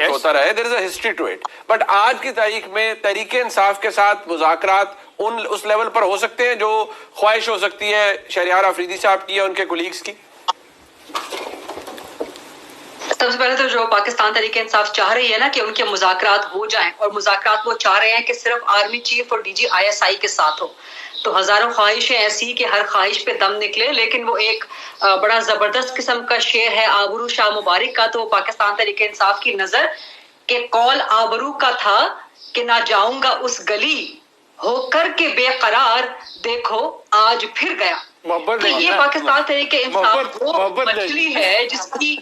ہوتا رہے, there is a history to it. But آج کی تاریخ میں تحریک انصاف کے ساتھ مذاکرات اس لیول پر ہو سکتے ہیں جو خواہش ہو سکتی ہے شہریار آفریدی صاحب کی یا ان کے کولیگز کی؟ سب سے پہلے تو جو پاکستان تحریک انصاف چاہ رہی ہے نا کہ ان کے مذاکرات ہو جائیں, اور مذاکرات وہ چاہ رہے ہیں کہ صرف آرمی چیف اور ڈی جی ISI کے ساتھ ہو, تو ہزاروں خواہشیں ایسی کہ ہر خواہش پہ دم نکلے, لیکن وہ ایک بڑا زبردست قسم کا شعر ہے آبرو شاہ مبارک کا, تو پاکستان تحریک انصاف کی نظر کہ قول آبرو کا تھا کہ نہ جاؤں گا اس گلی ہو کر کے بے قرار, دیکھو آج پھر گیا. تو یہ پاکستان تحریک انصاف وہ مچھلی ہے جس کی,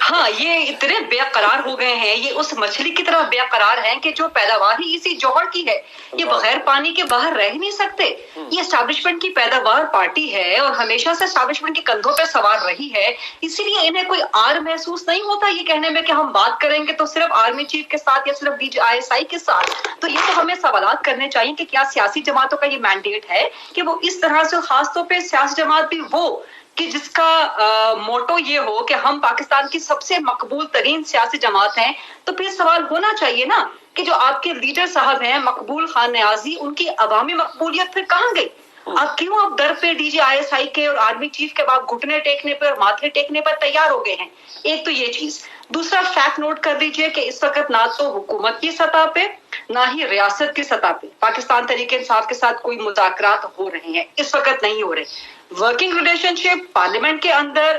ہاں یہ اتنے بے قرار ہو گئے ہیں, یہ اس مچھلی کی طرح بے قرار ہیں کہ جو پیداوار ہی اسی جوہر کی ہے, یہ بغیر پانی کے باہر رہ نہیں سکتے. یہ اسٹیبلشمنٹ کی پیداوار پارٹی ہے اور ہمیشہ سے اسٹیبلشمنٹ کے کندھوں پہ سوار رہی ہے, اسی لیے انہیں کوئی آر محسوس نہیں ہوتا یہ کہنے میں کہ ہم بات کریں گے تو صرف آرمی چیف کے ساتھ یا صرف ڈی جی ISI کے ساتھ. تو یہ تو ہمیں سوالات کرنے چاہیے کہ کیا سیاسی جماعتوں کا یہ مینڈیٹ ہے کہ وہ اس طرح سے, خاص طور پہ سیاسی جماعت بھی وہ کہ جس کا موٹو یہ ہو کہ ہم پاکستان کی سب سے مقبول ترین سیاسی جماعت ہیں, تو پھر سوال ہونا چاہیے نا کہ جو آپ کے لیڈر صاحب ہیں مقبول خان نیازی, ان کی عوامی مقبولیت پھر کہاں گئی؟ آپ کیوں اب در پہ ڈی جی ISI کے اور آرمی چیف کے بعد گھٹنے ٹیکنے پر اور ماتھے ٹیکنے پر تیار ہو گئے ہیں؟ ایک تو یہ چیز. دوسرا فیکٹ نوٹ کر دیجئے کہ اس وقت نہ تو حکومت کی سطح پہ نہ ہی ریاست کی سطح پہ پاکستان تحریک انصاف کے ساتھ کوئی مذاکرات ہو رہے ہیں, اس وقت نہیں ہو رہے. ورکنگ ریلیشن شپ پارلیمنٹ کے اندر,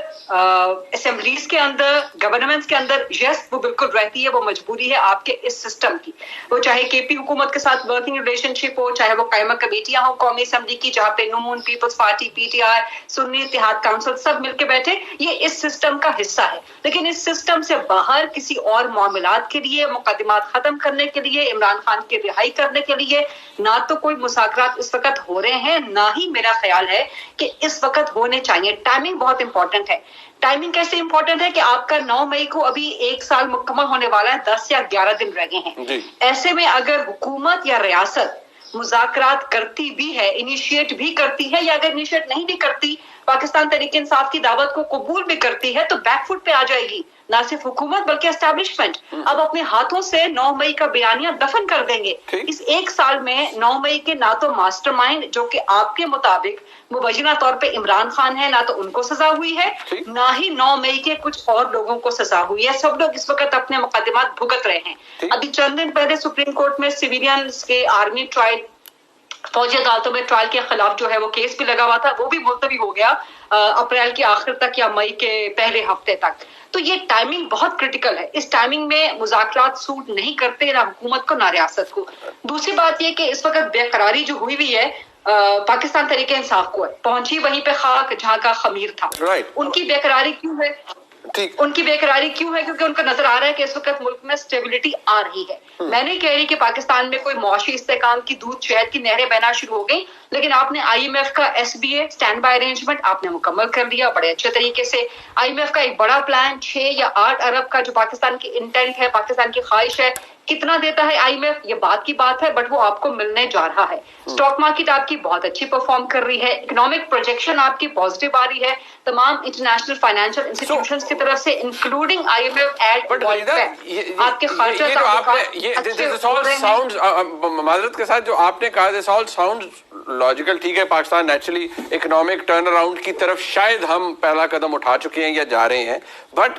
اسمبلیز کے اندر, گورنمنٹس کے اندر, یس وہ بالکل رہتی ہے, وہ مجبوری ہے آپ کے اس سسٹم کی. وہ چاہے KP حکومت کے ساتھ ورکنگ ریلیشن شپ ہو, چاہے وہ قائمہ کمیٹیاں ہوں قومی اسمبلی کی جہاں پہ نون, پیپلز پارٹی, PTI, سنی اتحاد کونسل سب مل کے بیٹھے, یہ اس سسٹم کا حصہ ہے. لیکن اس سسٹم سے باہر کسی اور معاملات کے لیے, مقدمات ختم کرنے کے لیے, عمران خان کی رہائی کرنے کے لیے نہ تو کوئی مذاکرات اس وقت ہو رہے ہیں, نہ ہی میرا خیال ہے کہ اس وقت ہونے چاہیے. ٹائمنگ بہت امپورٹنٹ ہے. ٹائمنگ کیسے امپورٹنٹ ہے کہ آپ کا 9 مئی کو ابھی 1 سال مکمل ہونے والا ہے, 10 یا 11 دن رہ گئے ہیں. ایسے میں اگر حکومت یا ریاست مذاکرات کرتی بھی ہے, انیشیٹ بھی کرتی ہے, یا اگر انیشیٹ نہیں بھی کرتی, پاکستان تحریک انصاف کی دعوت کو قبول بھی کرتی ہے, تو بیک فٹ پہ آ جائے گی نہ صرف حکومت بلکہ اسٹیبلشمنٹ. اب اپنے ہاتھوں سے 9 مئی کا بیانیہ دفن کر دیں گے. اس 1 سال میں 9 مئی کے نہ تو ماسٹر مائنڈ جو کہ آپ کے مطابق مبینہ طور پہ عمران خان ہے, نہ تو ان کو سزا ہوئی ہے, نہ ہی 9 مئی کے کچھ اور لوگوں کو سزا ہوئی ہے. سب لوگ اس وقت اپنے مقدمات بھگت رہے ہیں. ابھی چند دن پہلے سپریم کورٹ میں سویلینز کے آرمی ٹرائل, فوجی عدالتوں میں ٹرائل کے خلاف جو ہے وہ کیس بھی لگا ہوا تھا, وہ بھی ملتوی ہو گیا اپریل کے آخر تک یا مئی کے پہلے ہفتے تک. تو یہ ٹائمنگ بہت کرٹیکل ہے. اس ٹائمنگ میں مذاکرات سوٹ نہیں کرتے نہ حکومت کو نہ ریاست کو. دوسری بات یہ کہ اس وقت بے قراری جو ہوئی ہوئی ہے پاکستان تحریک انصاف کو ہے, پہنچی وہیں پہ خاک جہاں کا خمیر تھا. ان کی بے قراری کیوں ہے؟ ان کی بے قراری کیوں ہے؟ کیونکہ ان کو نظر آ رہا ہے کہ اس وقت ملک میں اسٹیبلٹی آ رہی ہے. میں نہیں کہہ رہی کہ پاکستان میں کوئی معاشی استحکام کی دودھ شہد کی نہریں بہنا شروع ہو گئی, لیکن آپ نے IMF کا SBA اسٹینڈ بائی ارینجمنٹ آپ نے مکمل کر دیا بڑے اچھے طریقے سے. IMF کا ایک بڑا پلان 6 یا 8 ارب کا جو پاکستان کی انٹینٹ ہے, پاکستان کی خواہش ہے, کتنا دیتا ہے IMF یہ بات کی بات ہے, بٹ وہ آپ کو ملنے جا رہا ہے. اسٹاک مارکیٹ آپ کی بہت اچھی پرفارم کر رہی ہے, اکنامک پروجیکشن آپ کی پازیٹیو آ رہی ہے, تمام انٹرنیشنل فائنینشیل انسٹیٹیوشنز کی طرف سے انکلوڈنگ IMF ایڈ آپ کے خارجہ معذرت کے ساتھ جو آپ نے کہا, دس آل ساؤنڈ لاجیکل, ٹھیک ہے, Pakistan naturally economic turn around کی طرف شاید ہم پہلا قدم اٹھا چکے ہیں یا جا رہے ہیں, بٹ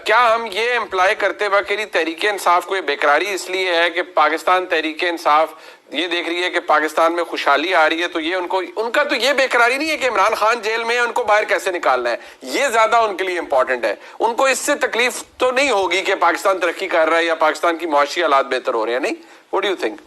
کیا ہم یہ امپلائی کرتے وقت تحریک انصاف کو یہ بےقراری اس لیے ہے کہ پاکستان تحریک انصاف یہ دیکھ رہی ہے کہ پاکستان میں خوشحالی آ رہی ہے, تو یہ ان کا تو یہ بےقراری نہیں ہے کہ عمران خان جیل میں ہے, ان کو باہر کیسے نکالنا ہے, یہ زیادہ ان کے لیے امپورٹنٹ ہے. ان کو اس سے تکلیف تو نہیں ہوگی کہ پاکستان ترقی کر رہا ہے یا پاکستان کی معاشی حالات بہتر ہو رہے ہیں, نہیں؟ What do you think?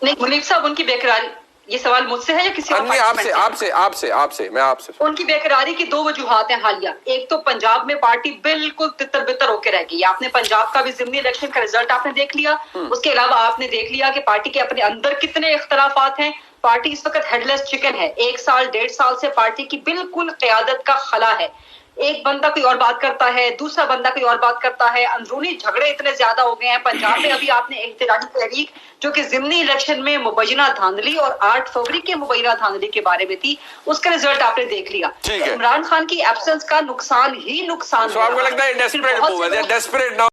نہیں منیف صاحب, ان کی بےقراری, یہ سوال مجھ سے ہے یا کسی اور؟ آپ سے میں آپ سے. ان کی بےقراری کی 2 وجوہات ہیں حالیہ. ایک تو پنجاب میں پارٹی بالکل تتر بتر ہو کے رہ گئی. آپ نے پنجاب کا بھی ضمنی الیکشن کا رزلٹ آپ نے دیکھ لیا, اس کے علاوہ آپ نے دیکھ لیا کہ پارٹی کے اپنے اندر کتنے اختلافات ہیں. پارٹی اس وقت ہیڈ لیس چکن ہے. 1 سال 1.5 سال سے پارٹی کی بالکل قیادت کا خلا ہے. ایک بندہ کوئی اور بات کرتا ہے, دوسرا بندہ کوئی اور بات کرتا ہے, اندرونی جھگڑے اتنے زیادہ ہو گئے ہیں. پنجاب میں ابھی آپ نے احتجاجی تحریک جو کہ ضمنی الیکشن میں مبینہ دھاندلی اور 8 فروری کے مبینہ دھاندلی کے بارے میں تھی, اس کا رزلٹ آپ نے دیکھ لیا. عمران خان کی ایبسنس کا نقصان ہی نقصان.